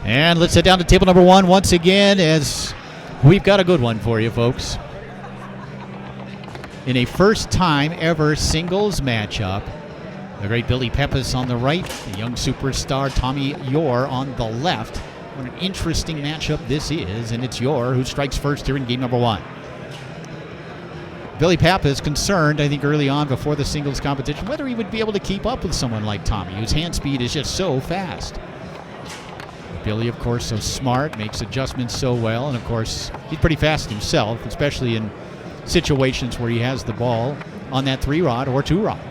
And let's head down to table number one once again, as we've got a good one for you, folks. In a first-time ever singles matchup, the great Billy Pappas on the right, the young superstar Tommy Yore on the left. What an interesting matchup this is, and it's Yore who strikes first here in game number one. Billy Pappas concerned, I think, early on before the singles competition, whether he would be able to keep up with someone like Tommy, whose hand speed is just so fast. Billy, of course, so smart, makes adjustments so well, and of course, he's pretty fast himself, especially in situations where he has the ball on that 3-rod or 2-rod.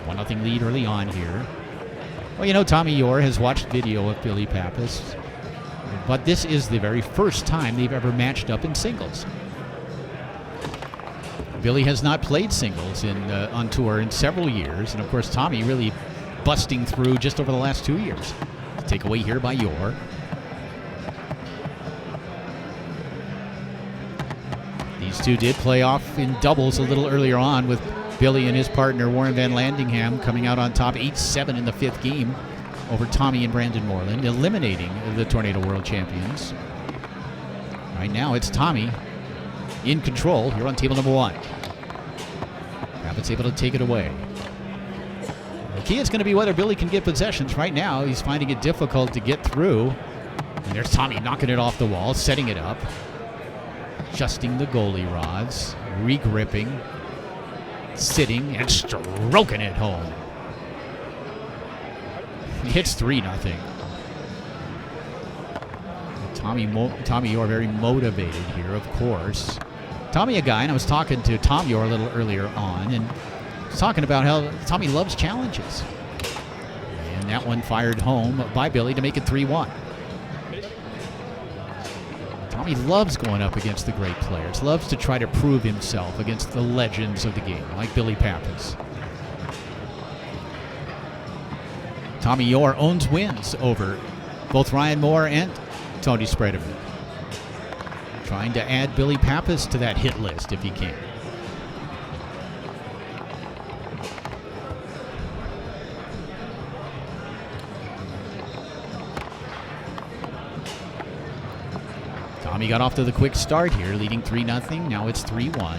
1-0 lead early on here. Well, you know, Tommy Yore has watched video of Billy Pappas, but this is the very first time they've ever matched up in singles. Billy has not played singles on tour in several years, and of course, Tommy really busting through just over the last 2 years. Takeaway here by Yore. These two did play off in doubles a little earlier on, with Billy and his partner Warren Van Landingham coming out on top 8-7 in the fifth game over Tommy and Brandon Moreland, eliminating the Tornado World Champions. Right now it's Tommy in control here on table number one. Pappas able to take it away. The key is going to be whether Billy can get possessions. Right now, he's finding it difficult to get through. And there's Tommy knocking it off the wall, setting it up, adjusting the goalie rods, regripping, sitting, and stroking it home. He hits 3-0. Tommy Yore very motivated here, of course. Tommy, a guy, and I was talking to Tom Yore a little earlier on, and talking about how Tommy loves challenges. And that one fired home by Billy to make it 3-1. Tommy loves going up against the great players, loves to try to prove himself against the legends of the game, like Billy Pappas. Tommy Yore owns wins over both Ryan Moore and Tony Spreaderman. Trying to add Billy Pappas to that hit list if he can. Tommy got off to the quick start here, leading 3-0. Now it's 3-1.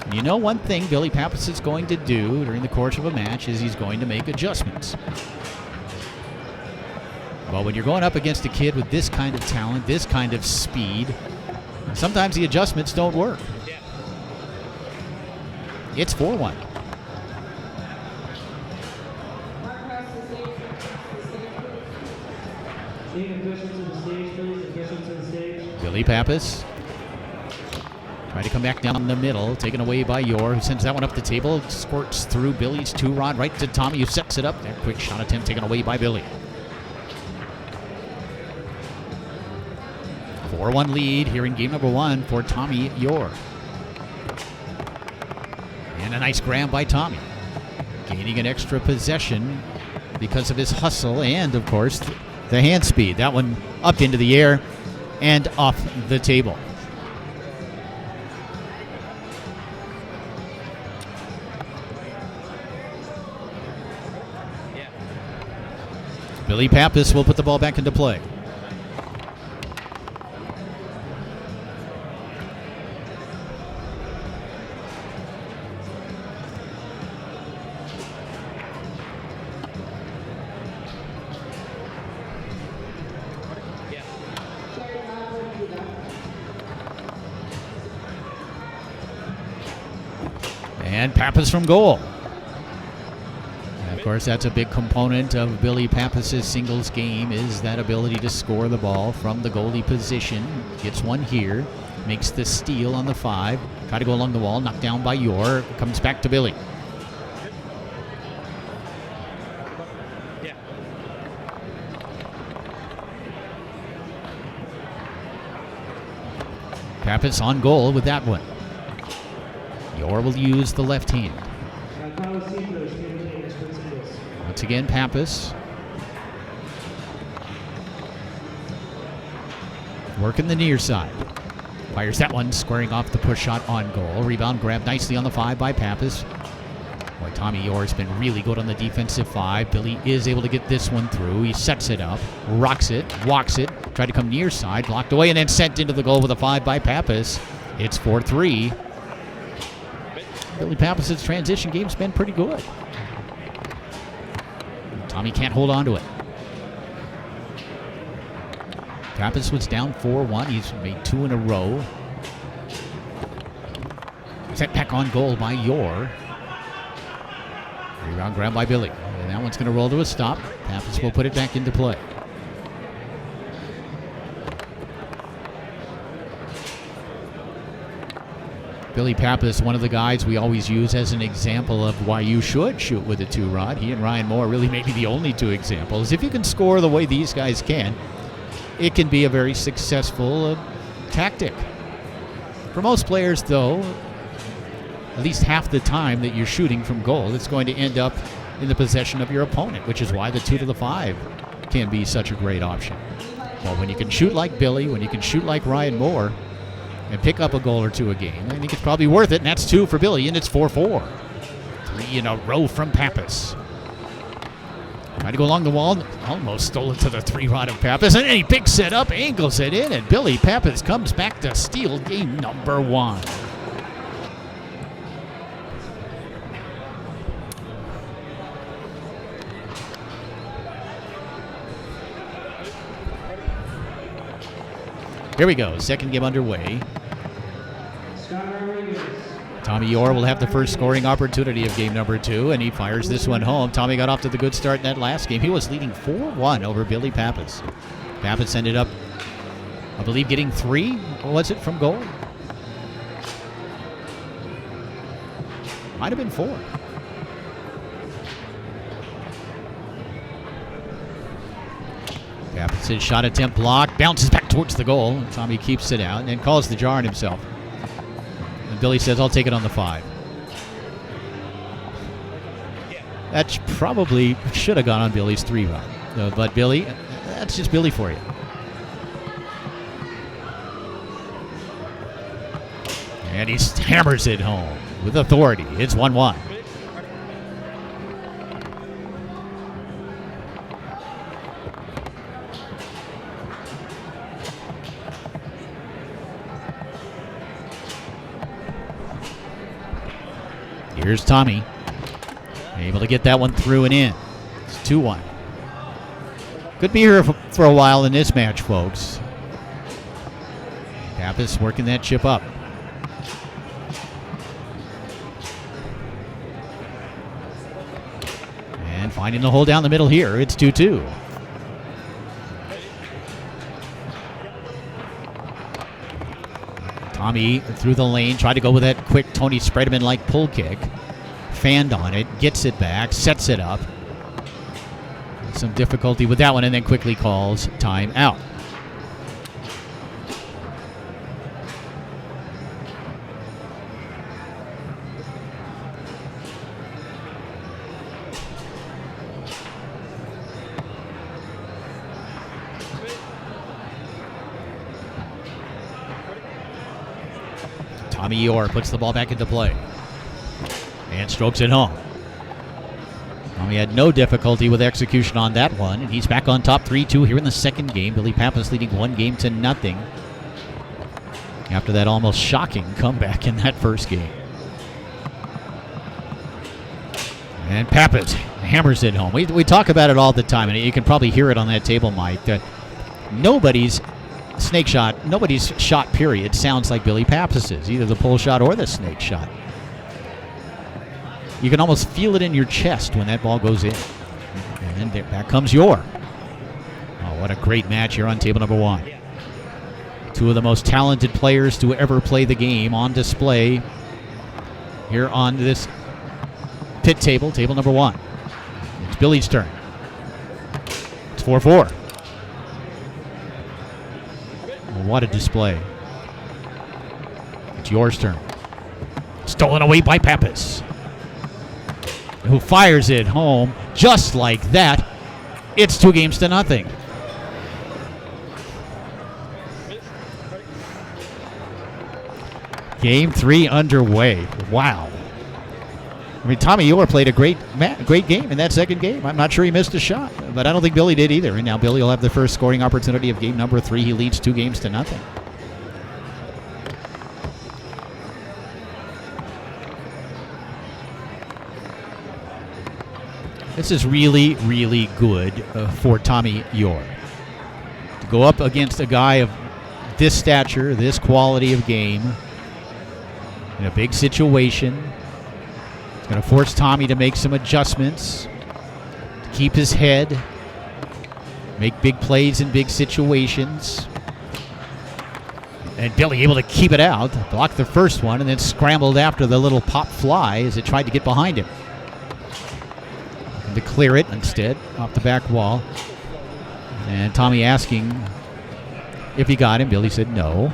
And you know one thing Billy Pappas is going to do during the course of a match is he's going to make adjustments. Well, when you're going up against a kid with this kind of talent, this kind of speed, sometimes the adjustments don't work. It's 4-1. Billy Pappas trying to come back down the middle, taken away by Yore, who sends that one up the table, squirts through Billy's 2-rod right to Tommy, who sets it up. That quick shot attempt taken away by Billy. 4-1 lead here in game number one for Tommy Yore. And a nice grab by Tommy, gaining an extra possession because of his hustle and, of course, the hand speed. That one up into the air and off the table. Billy Pappas will put the ball back into play. And Pappas from goal. And of course, that's a big component of Billy Pappas' singles game, is that ability to score the ball from the goalie position. Gets one here, makes the steal on the 5. Try to go along the wall, knocked down by Yore. Comes back to Billy. Pappas on goal with that one. Yore will use the left hand. Once again, Pappas working the near side. Fires that one, squaring off the push shot on goal. Rebound grabbed nicely on the 5 by Pappas. Boy, Tommy Yore's been really good on the defensive 5. Billy is able to get this one through. He sets it up, rocks it, walks it, tried to come near side, blocked away, and then sent into the goal with a 5 by Pappas. It's 4-3. Billy Pappas' transition game's been pretty good. Tommy can't hold on to it. Pappas was down 4-1. He's made 2 in a row. Set back on goal by Yore. Rebound grab by Billy. And that one's going to roll to a stop. Pappas will put it back into play. Billy Pappas, one of the guys we always use as an example of why you should shoot with a 2-rod. He and Ryan Moore really may be the only 2 examples. If you can score the way these guys can, it can be a very successful tactic. For most players, though, at least half the time that you're shooting from goal, it's going to end up in the possession of your opponent, which is why the 2 to the 5 can be such a great option. Well, when you can shoot like Billy, when you can shoot like Ryan Moore, and pick up a goal or 2 a game, I think it's probably worth it, and that's 2 for Billy, and it's 4-4. 3 in a row from Pappas. Tried to go along the wall, almost stole it to the 3-rod of Pappas, and then he picks it up, angles it in, and Billy Pappas comes back to steal game number 1. Here we go, second game underway. Tommy Yore will have the first scoring opportunity of game number 2, and he fires this one home. Tommy got off to the good start in that last game. He was leading 4-1 over Billy Pappas. Pappas ended up, I believe, getting 3, what was it, from goal? Might have been 4. Pappas' shot attempt blocked, bounces back towards the goal. Tommy keeps it out and then calls the jar on himself. And Billy says, I'll take it on the 5. That probably should have gone on Billy's 3-rod. But Billy, that's just Billy for you. And he hammers it home with authority. It's 1-1. Here's Tommy, able to get that one through and in. It's 2-1. Could be here for a while in this match, folks. Pappas working that chip up. And finding the hole down the middle here. It's 2-2. Tommy through the lane, tried to go with that quick Tony Spreadman-like pull kick. Fanned on it, gets it back, sets it up. Some difficulty with that one, and then quickly calls time out. Tommy Yore puts the ball back into play and strokes it home. Tommy had no difficulty with execution on that one, and he's back on top 3-2 here in the second game. Billy Pappas leading 1-0 after that almost shocking comeback in that first game. And Pappas hammers it home. We talk about it all the time, and you can probably hear it on that table, Mike, that nobody's shot period sounds like Billy Pappas's, either the pull shot or the snake shot. You can almost feel it in your chest when that ball goes in. And back comes Yore. Oh, what a great match here on table number 1. 2 of the most talented players to ever play the game on display here on this pit table, table number 1. It's Billy's turn. It's 4-4. What a display. It's Yore's turn. Stolen away by Pappas, who fires it home just like that. It's 2-0. Game 3 underway. Wow. I mean, Tommy Yore played a great game in that second game. I'm not sure he missed a shot, but I don't think Billy did either. And now Billy will have the first scoring opportunity of game number 3. He leads 2-0. This is really, really good for Tommy Yore. To go up against a guy of this stature, this quality of game, in a big situation. It's going to force Tommy to make some adjustments, to keep his head, make big plays in big situations. And Billy able to keep it out, block the first one, and then scrambled after the little pop fly as it tried to get behind him. And to clear it instead, off the back wall. And Tommy asking if he got him. Billy said no.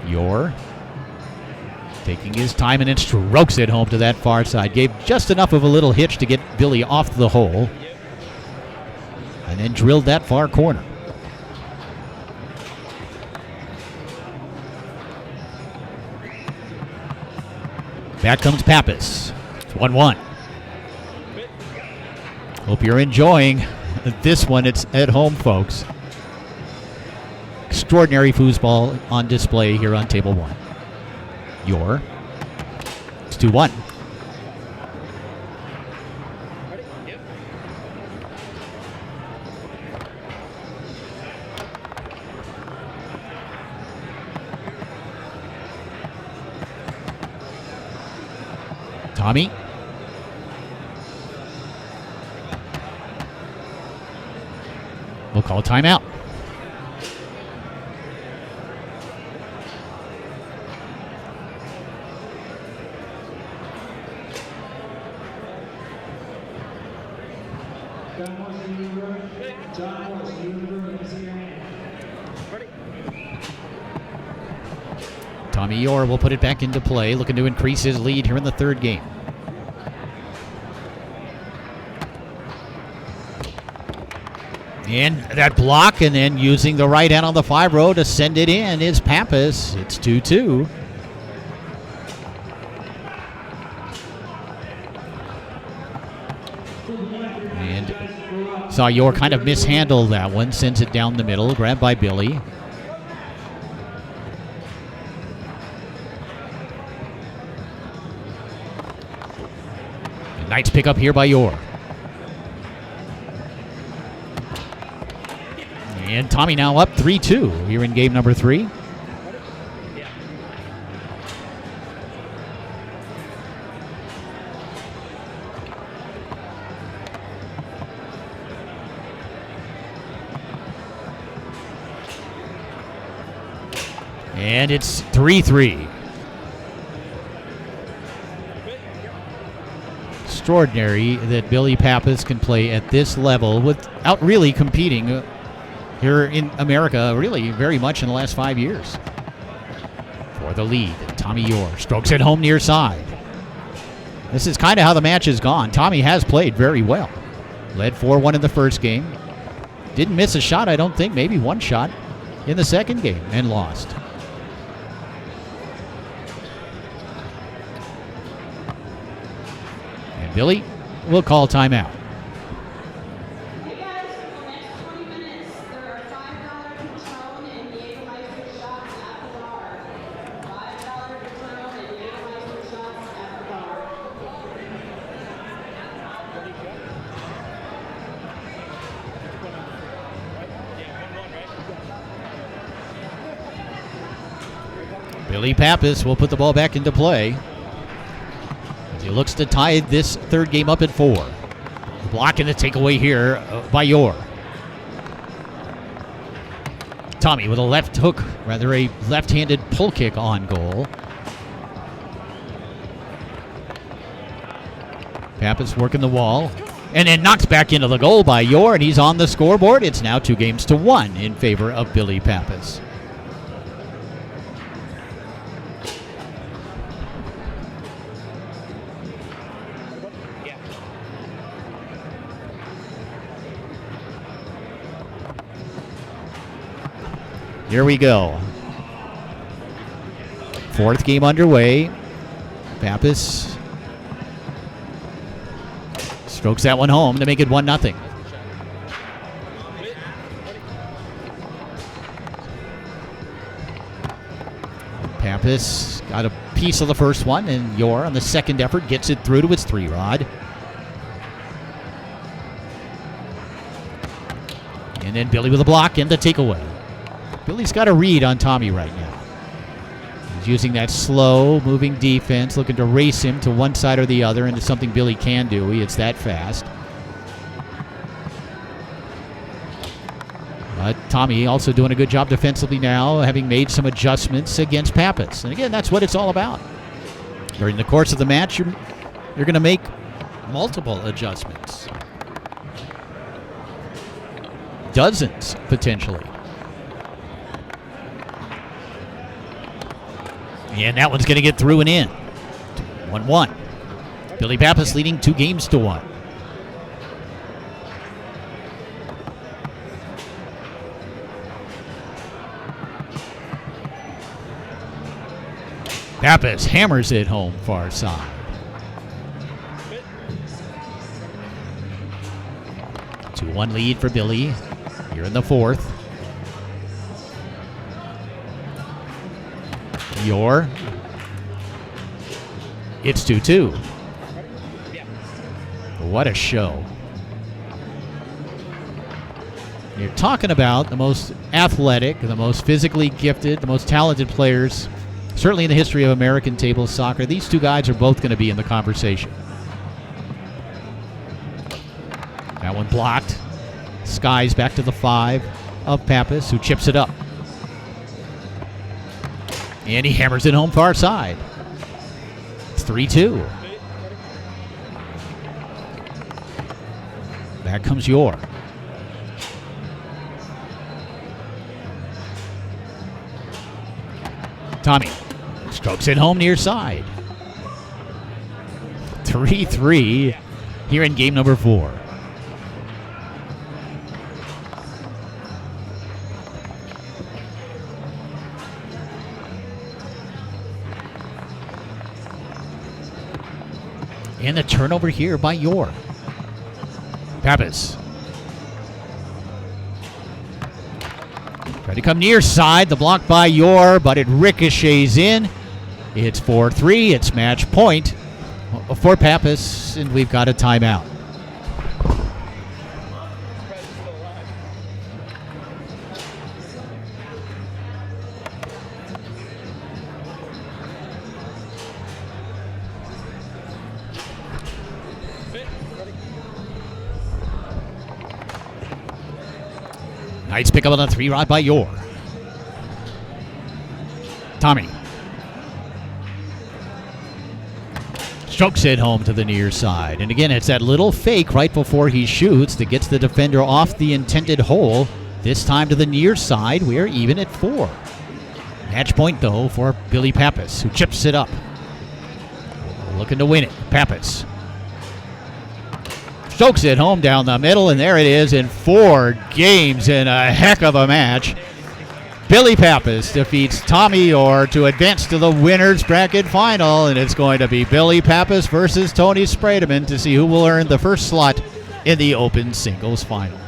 Yore taking his time and then strokes it home to that far side. Gave just enough of a little hitch to get Billy off the hole. And then drilled that far corner. Back comes Pappas. It's 1-1. Hope you're enjoying this one. It's at home, folks. Extraordinary foosball on display here on Table 1. Yore. It's 2-1. Tommy. We'll call a timeout. Tommy Yore will put it back into play, looking to increase his lead here in the third game. And that block, and then using the right hand on the 5-row to send it in is Pappas. It's 2-2. And saw Yore kind of mishandle that one, sends it down the middle, grabbed by Billy. And nice pick up here by Yore. And Tommy now up 3-2 here in game number 3. And it's 3-3. Extraordinary that Billy Pappas can play at this level without really competing here in America, really very much in the last 5 years. For the lead, Tommy Yore strokes it home near side. This is kind of how the match has gone. Tommy has played very well. Led 4-1 in the first game. Didn't miss a shot, I don't think. Maybe one shot in the second game and lost. And Billy will call timeout. Billy Pappas will put the ball back into play as he looks to tie this third game up at 4. The block and the takeaway here by Yore. Tommy with a left hook, rather a left-handed pull kick on goal. Pappas working the wall and then knocks back into the goal by Yore, and he's on the scoreboard. It's now 2-1 in favor of Billy Pappas. Here we go. Fourth game underway. Pappas strokes that one home to make it 1-0. Pappas got a piece of the first one, and Yore on the second effort gets it through to its 3-rod. And then Billy with a block and the takeaway. Billy's got a read on Tommy right now. He's using that slow moving defense, looking to race him to one side or the other, and it's something Billy can do. It's that fast. But Tommy also doing a good job defensively now, having made some adjustments against Pappas. And again, that's what it's all about. During the course of the match, you're going to make multiple adjustments. Dozens, potentially. And that one's going to get through and in. 1-1. Billy Pappas leading 2-1. Pappas hammers it home far side. 2-1 lead for Billy here in the fourth. Yore. It's 2-2. What a show. You're talking about the most athletic, the most physically gifted, the most talented players, certainly in the history of American table soccer. These two guys are both going to be in the conversation. That one blocked. Skies back to the 5 of Pappas, who chips it up. And he hammers it home far side. It's 3-2. Back comes Yore. Tommy strokes it home near side. 3-3 here in game number 4. And the turnover here by Yore. Pappas. Try to come near side. The block by Yore, but it ricochets in. It's 4-3. It's match point for Pappas, and we've got a timeout. Nice pickup on the 3-rod by Yore. Tommy. Strokes it home to the near side. And again, it's that little fake right before he shoots that gets the defender off the intended hole. This time to the near side. We're even at 4. Match point, though, for Billy Pappas, who chips it up. Looking to win it. Pappas. Strokes it home down the middle, and there it is in 4 games in a heck of a match. Billy Pappas defeats Tommy Yore to advance to the winner's bracket final, and it's going to be Billy Pappas versus Tony Spredeman to see who will earn the first slot in the open singles final.